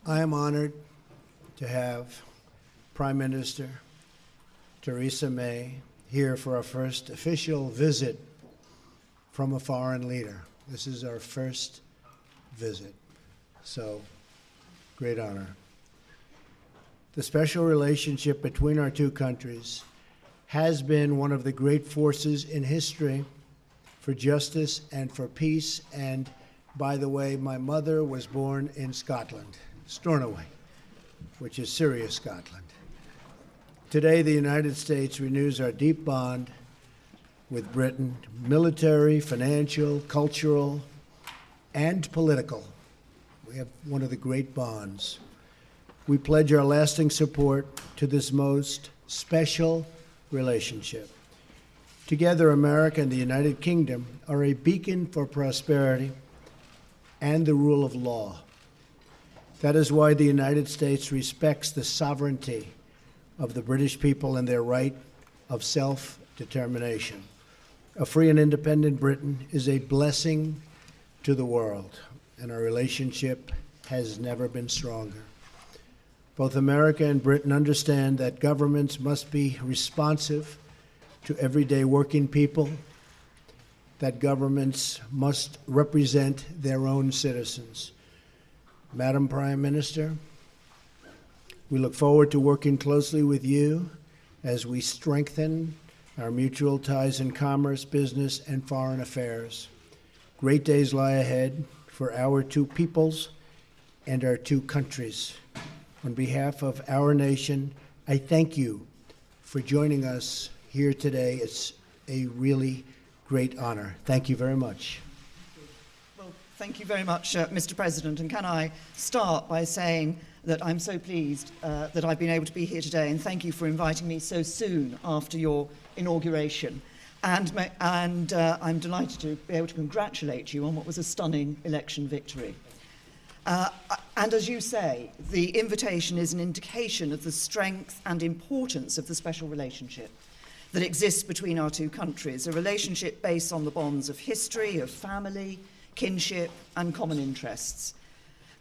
I am honored to have Prime Minister Theresa May here for our first official visit from a foreign leader. This is our first visit, so great honor. The special relationship between our two countries has been one of the great forces in history for justice and for peace. And by the way, my mother was born in Scotland, Stornoway, which is Syria, Scotland. Today, the United States renews our deep bond with Britain, military, financial, cultural, and political. We have one of the great bonds. We pledge our lasting support to this most special relationship. Together, America and the United Kingdom are a beacon for prosperity and the rule of law. That is why the United States respects the sovereignty of the British people and their right of self-determination. A free and independent Britain is a blessing to the world, and our relationship has never been stronger. Both America and Britain understand that governments must be responsive to everyday working people, that governments must represent their own citizens. Madam Prime Minister, we look forward to working closely with you as we strengthen our mutual ties in commerce, business, and foreign affairs. Great days lie ahead for our two peoples and our two countries. On behalf of our nation, I thank you for joining us here today. It's a really great honor. Thank you very much. Well, thank you very much, Mr. President. And can I start by saying that I'm so pleased that I've been able to be here today, and thank you for inviting me so soon after your inauguration. And I'm delighted to be able to congratulate you on what was a stunning election victory. And as you say, the invitation is an indication of the strength and importance of the special relationship that exists between our two countries, a relationship based on the bonds of history, of family, kinship, and common interests.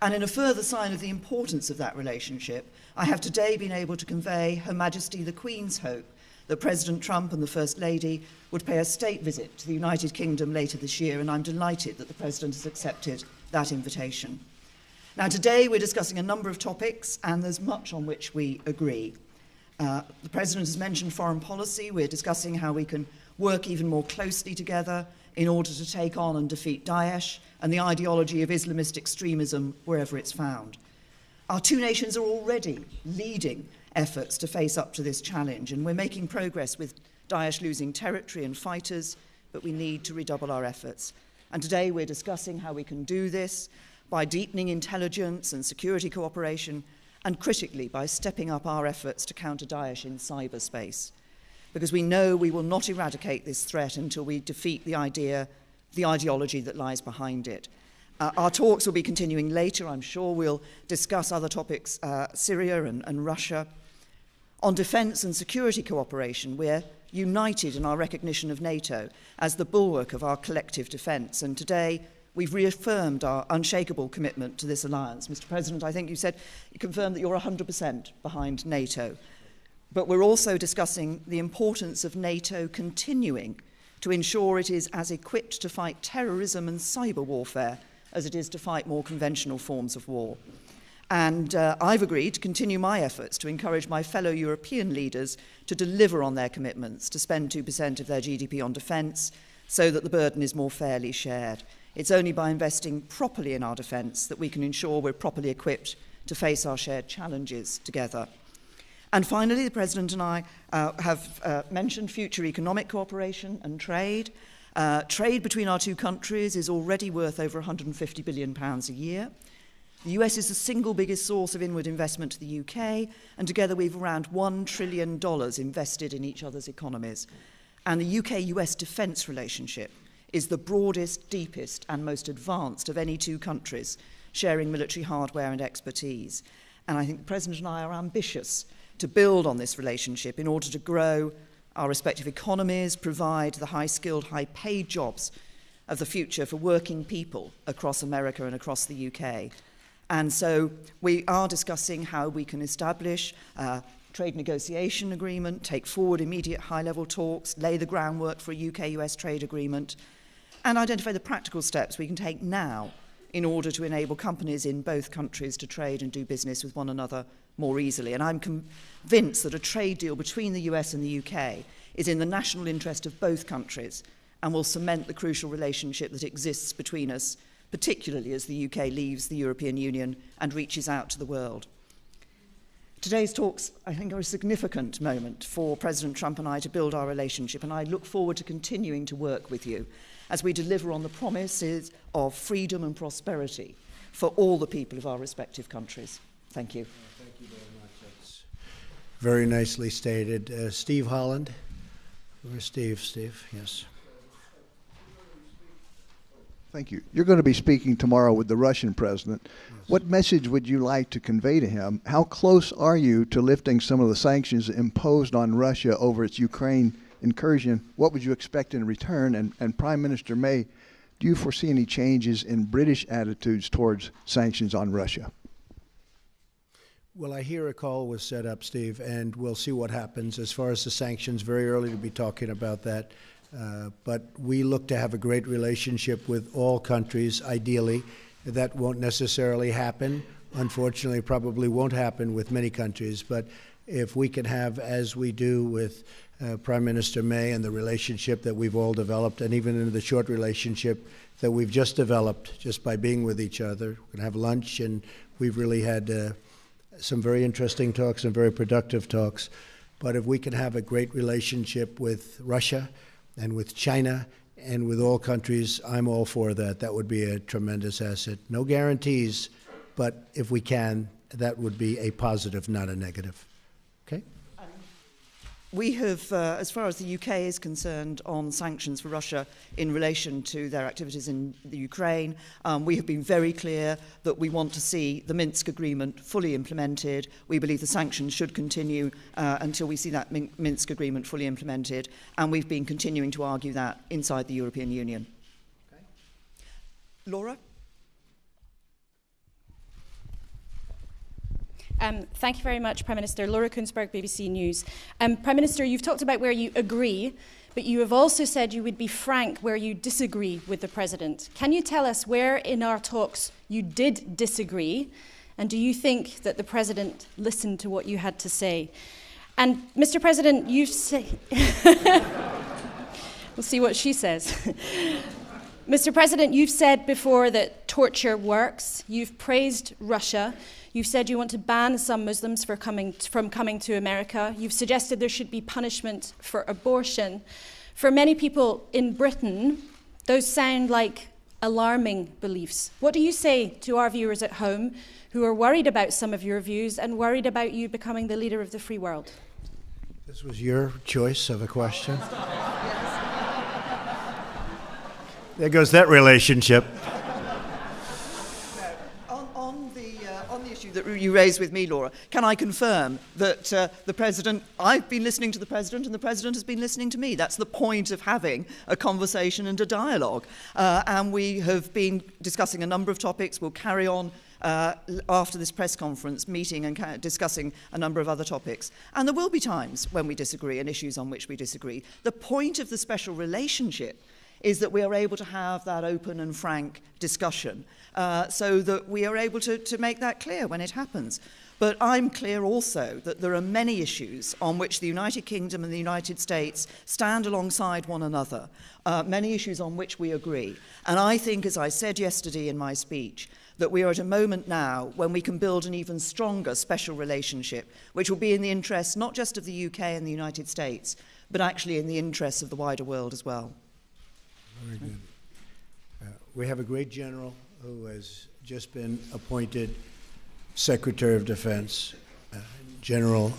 And in a further sign of the importance of that relationship, I have today been able to convey Her Majesty the Queen's hope that President Trump and the First Lady would pay a state visit to the United Kingdom later this year, and I'm delighted that the President has accepted that invitation. Now, today we're discussing a number of topics, and there's much on which we agree. The President has mentioned foreign policy. We're discussing how we can work even more closely together in order to take on and defeat Daesh and the ideology of Islamist extremism wherever it's found. Our two nations are already leading efforts to face up to this challenge, and we're making progress with Daesh losing territory and fighters, but we need to redouble our efforts. And today we're discussing how we can do this by deepening intelligence and security cooperation, and critically by stepping up our efforts to counter Daesh in cyberspace. Because we know we will not eradicate this threat until we defeat the ideology that lies behind it. Our talks will be continuing later. I'm sure we'll discuss other topics, Syria and Russia. On defence and security cooperation, we're united in our recognition of NATO as the bulwark of our collective defence. And today, we've reaffirmed our unshakable commitment to this alliance. Mr. President, I think you confirmed that you're 100% behind NATO. But we're also discussing the importance of NATO continuing to ensure it is as equipped to fight terrorism and cyber warfare as it is to fight more conventional forms of war. And I've agreed to continue my efforts to encourage my fellow European leaders to deliver on their commitments to spend 2% of their GDP on defence so that the burden is more fairly shared. It's only by investing properly in our defence that we can ensure we're properly equipped to face our shared challenges together. And finally, the President and I have mentioned future economic cooperation and trade. Trade between our two countries is already worth over £150 billion a year. The US is the single biggest source of inward investment to the UK, and together we've around $1 trillion invested in each other's economies. And the UK-US defence relationship is the broadest, deepest, and most advanced of any two countries, sharing military hardware and expertise. And I think the President and I are ambitious to build on this relationship in order to grow our respective economies, provide the high-skilled, high-paid jobs of the future for working people across America and across the UK. And so we are discussing how we can establish a trade negotiation agreement, take forward immediate high-level talks, lay the groundwork for a UK-US trade agreement, and identify the practical steps we can take now in order to enable companies in both countries to trade and do business with one another more easily. And I'm convinced that a trade deal between the US and the UK is in the national interest of both countries and will cement the crucial relationship that exists between us, particularly as the UK leaves the European Union and reaches out to the world. Today's talks, I think, are a significant moment for President Trump and I to build our relationship, and I look forward to continuing to work with you as we deliver on the promises of freedom and prosperity for all the people of our respective countries. Thank you. Thank you very much. That's very nicely stated. Steve Holland. Where's Steve? Steve, yes. Thank you. You're going to be speaking tomorrow with the Russian president. Yes. What message would you like to convey to him? How close are you to lifting some of the sanctions imposed on Russia over its Ukraine incursion? What would you expect in return? And Prime Minister May, do you foresee any changes in British attitudes towards sanctions on Russia? Well, I hear a call was set up, Steve, and we'll see what happens. As far as the sanctions, very early to be talking about that. But we look to have a great relationship with all countries, ideally. That won't necessarily happen. Unfortunately, probably won't happen with many countries. But if we can have, as we do with Prime Minister May and the relationship that we've all developed, and even in the short relationship that we've just developed just by being with each other, we're going to have lunch, and we've really had some very interesting talks and very productive talks. But if we can have a great relationship with Russia and with China and with all countries, I'm all for that. That would be a tremendous asset. No guarantees, but if we can, that would be a positive, not a negative. Okay? We have, as far as the UK is concerned, on sanctions for Russia in relation to their activities in the Ukraine, we have been very clear that we want to see the Minsk agreement fully implemented. We believe the sanctions should continue until we see that Minsk agreement fully implemented, and we've been continuing to argue that inside the European Union. Okay. Laura? Thank you very much, Prime Minister. Laura Kunsberg, BBC News. Prime Minister, you've talked about where you agree, but you have also said you would be frank where you disagree with the President. Can you tell us where in our talks you did disagree, and do you think that the President listened to what you had to say? And Mr. President, you've said... We'll see what she says. Mr. President, you've said before that torture works. You've praised Russia. You've said you want to ban some Muslims from coming to America. You've suggested there should be punishment for abortion. For many people in Britain, those sound like alarming beliefs. What do you say to our viewers at home who are worried about some of your views and worried about you becoming the leader of the free world? This was your choice of a question. There goes that relationship. On the issue that you raised with me, Laura, can I confirm that the President, I've been listening to the President and the President has been listening to me. That's the point of having a conversation and a dialogue. And we have been discussing a number of topics. We'll carry on after this press conference meeting and discussing a number of other topics. And there will be times when we disagree and issues on which we disagree. The point of the special relationship is that we are able to have that open and frank discussion so that we are able to make that clear when it happens. But I'm clear also that there are many issues on which the United Kingdom and the United States stand alongside one another, many issues on which we agree. And I think, as I said yesterday in my speech, that we are at a moment now when we can build an even stronger special relationship, which will be in the interests not just of the UK and the United States, but actually in the interests of the wider world as well. Very good. We have a great general who has just been appointed Secretary of Defense, General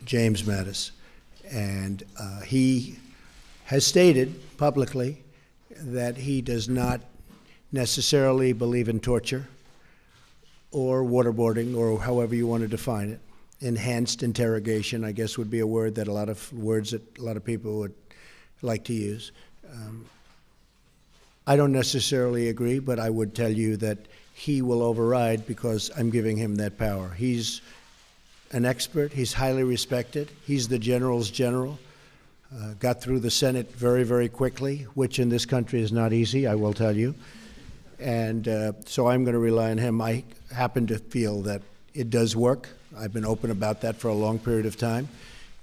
James Mattis, and he has stated publicly that he does not necessarily believe in torture or waterboarding, or however you want to define it. Enhanced interrogation, I guess, would be a word that a lot of people would like to use. I don't necessarily agree, but I would tell you that he will override because I'm giving him that power. He's an expert. He's highly respected. He's the general's general. Got through the Senate very, very quickly, which in this country is not easy, I will tell you. And so I'm going to rely on him. I happen to feel that it does work. I've been open about that for a long period of time.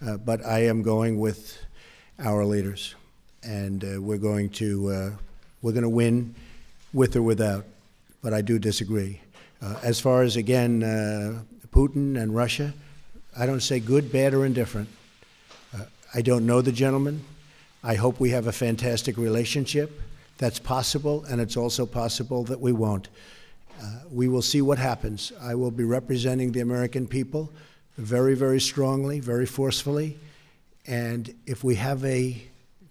But I am going with our leaders. And we're going to win with or without. But I do disagree. As far as, again, Putin and Russia, I don't say good, bad, or indifferent. I don't know the gentleman. I hope we have a fantastic relationship. That's possible, and it's also possible that we won't. We will see what happens. I will be representing the American people very, very strongly, very forcefully. And if we have a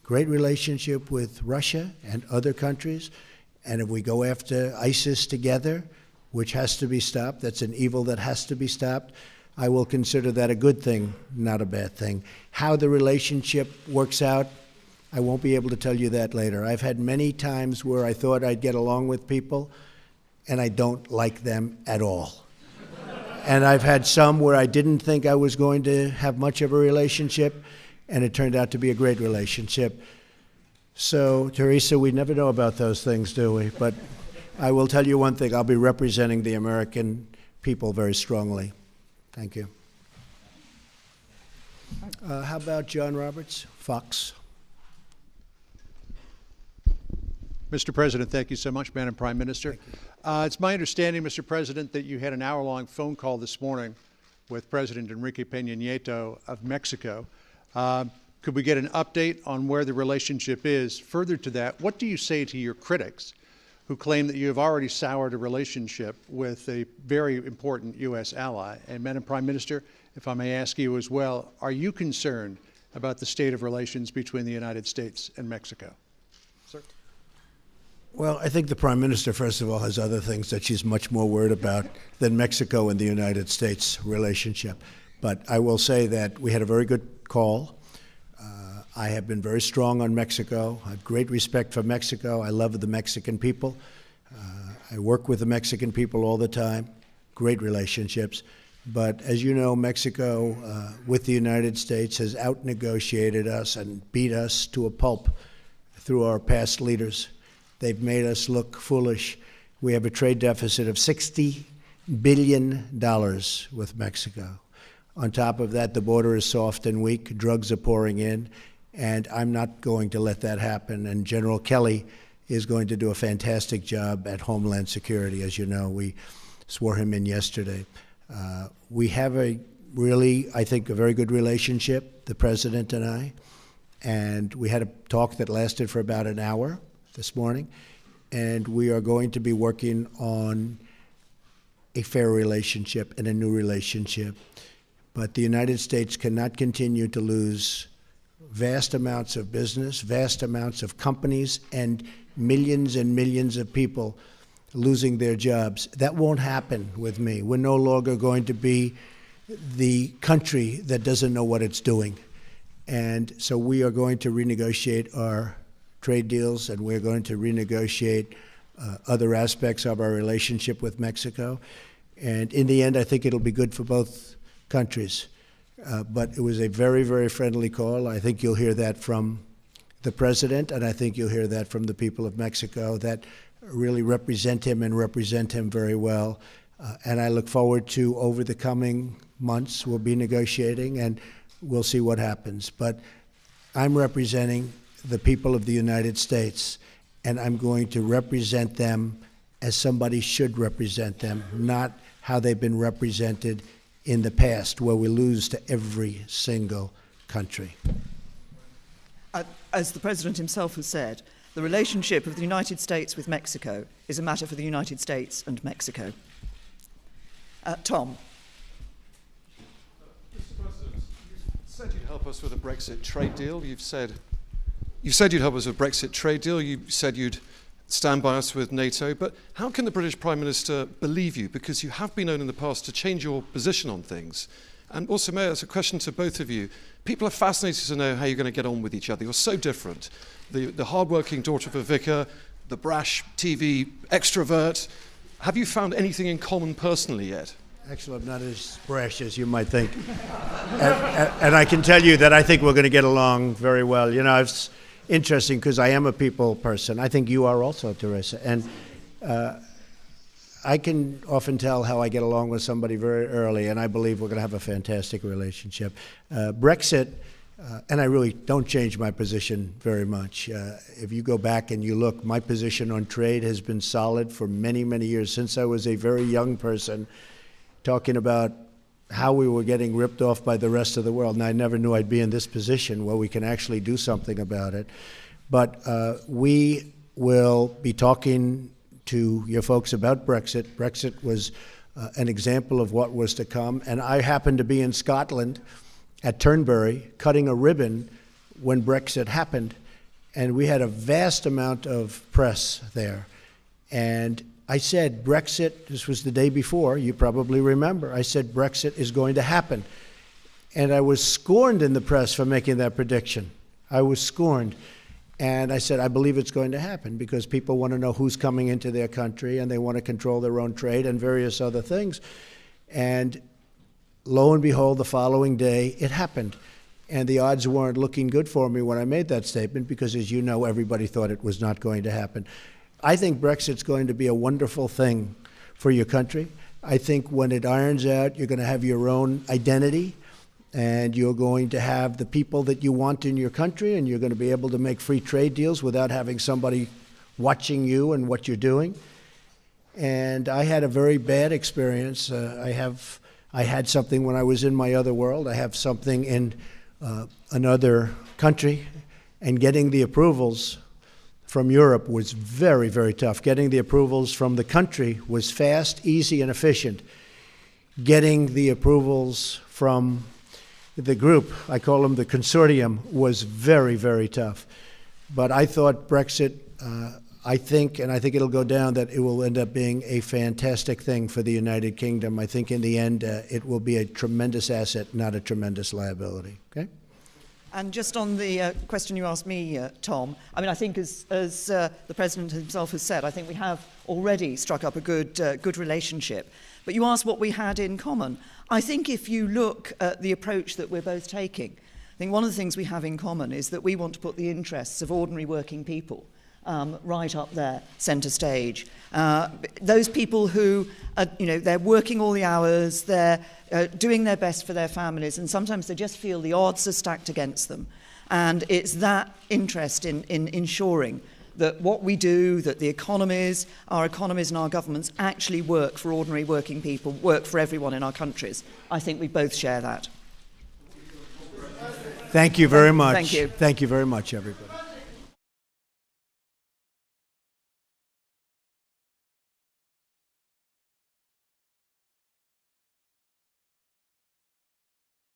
great relationship with Russia and other countries, and if we go after ISIS together, which has to be stopped, that's an evil that has to be stopped, I will consider that a good thing, not a bad thing. How the relationship works out, I won't be able to tell you that later. I've had many times where I thought I'd get along with people, and I don't like them at all. And I've had some where I didn't think I was going to have much of a relationship, and it turned out to be a great relationship. So, Teresa, we never know about those things, do we? But I will tell you one thing. I'll be representing the American people very strongly. Thank you. How about John Roberts, Fox? Mr. President, thank you so much, Madam Prime Minister. It's my understanding, Mr. President, that you had an hour-long phone call this morning with President Enrique Peña Nieto of Mexico. Could we get an update on where the relationship is? Further to that, what do you say to your critics who claim that you have already soured a relationship with a very important U.S. ally? And Madam Prime Minister, if I may ask you as well, are you concerned about the state of relations between the United States and Mexico? Sir? Well, I think the Prime Minister, first of all, has other things that she's much more worried about than Mexico and the United States relationship. But I will say that we had a very good call. I have been very strong on Mexico. I have great respect for Mexico. I love the Mexican people. I work with the Mexican people all the time. Great relationships. But as you know, Mexico, with the United States, has out-negotiated us and beat us to a pulp through our past leaders. They've made us look foolish. We have a trade deficit of $60 billion with Mexico. On top of that, the border is soft and weak. Drugs are pouring in. And I'm not going to let that happen. And General Kelly is going to do a fantastic job at Homeland Security. As you know, we swore him in yesterday. We have a really, I think, a very good relationship, the President and I. And we had a talk that lasted for about an hour this morning. And we are going to be working on a fair relationship and a new relationship. But the United States cannot continue to lose vast amounts of business, vast amounts of companies, and millions of people losing their jobs. That won't happen with me. We're no longer going to be the country that doesn't know what it's doing. And so we are going to renegotiate our trade deals, and we're going to renegotiate other aspects of our relationship with Mexico. And in the end, I think it'll be good for both countries. But it was a very, very friendly call. I think you'll hear that from the President, and I think you'll hear that from the people of Mexico that really represent him and represent him very well. And I look forward to, over the coming months, we'll be negotiating, and we'll see what happens. But I'm representing the people of the United States, and I'm going to represent them as somebody should represent them, not how they've been represented in the past, where we lose to every single country. As the President himself has said, the relationship of the United States with Mexico is a matter for the United States and Mexico. Tom. Mr. President, you said you'd help us with a Brexit trade deal. You said you'd help us with a Brexit trade deal. You said you'd stand by us with NATO. But how can the British Prime Minister believe you? Because you have been known in the past to change your position on things. And also, Mayor, it's a question to both of you. People are fascinated to know how you're going to get on with each other. You're so different. The hard-working daughter of a vicar, the brash TV extrovert, Have you found anything in common personally yet? Actually, I'm not as brash as you might think. And I can tell you that I think we're going to get along very well. You know, it's interesting because I am a people person. I think you are also, Teresa. And I can often tell how I get along with somebody very early, and I believe we're going to have a fantastic relationship. Brexit, and I really don't change my position very much. If you go back and you look, my position on trade has been solid for many, many years, since I was a very young person, talking about how we were getting ripped off by the rest of the world. And I never knew I'd be in this position where we can actually do something about it. But we will be talking to your folks about Brexit. Brexit was an example of what was to come. And I happened to be in Scotland at Turnberry cutting a ribbon when Brexit happened. And we had a vast amount of press there. And I said, Brexit, this was the day before, you probably remember, I said, Brexit is going to happen. And I was scorned in the press for making that prediction. I was scorned. And I said, I believe it's going to happen because people want to know who's coming into their country and they want to control their own trade and various other things. And lo and behold, the following day, it happened. And the odds weren't looking good for me when I made that statement because, as you know, everybody thought it was not going to happen. I think Brexit's going to be a wonderful thing for your country. I think when it irons out, you're going to have your own identity, and you're going to have the people that you want in your country, and you're going to be able to make free trade deals without having somebody watching you and what you're doing. And I had a very bad experience. I had something when I was in my other world. I have something in another country, and getting the approvals from Europe was very, very tough. Getting the approvals from the country was fast, easy, and efficient. Getting the approvals from the group, I call them the consortium, was very, very tough. But I thought Brexit, I think it'll go down, that it will end up being a fantastic thing for the United Kingdom. I think in the end, it will be a tremendous asset, not a tremendous liability. Okay? And just on the question you asked me, Tom, I mean, I think as the President himself has said, I think we have already struck up a good relationship. But you asked what we had in common. I think if you look at the approach that we're both taking, I think one of the things we have in common is that we want to put the interests of ordinary working people right up there, centre stage. Those people who, they're working all the hours, they're doing their best for their families, and sometimes they just feel the odds are stacked against them. And it's that interest in ensuring that what we do, that the economies and our governments actually work for ordinary working people, work for everyone in our countries. I think we both share that. Thank you very much. Thank you. Thank you very much, everybody.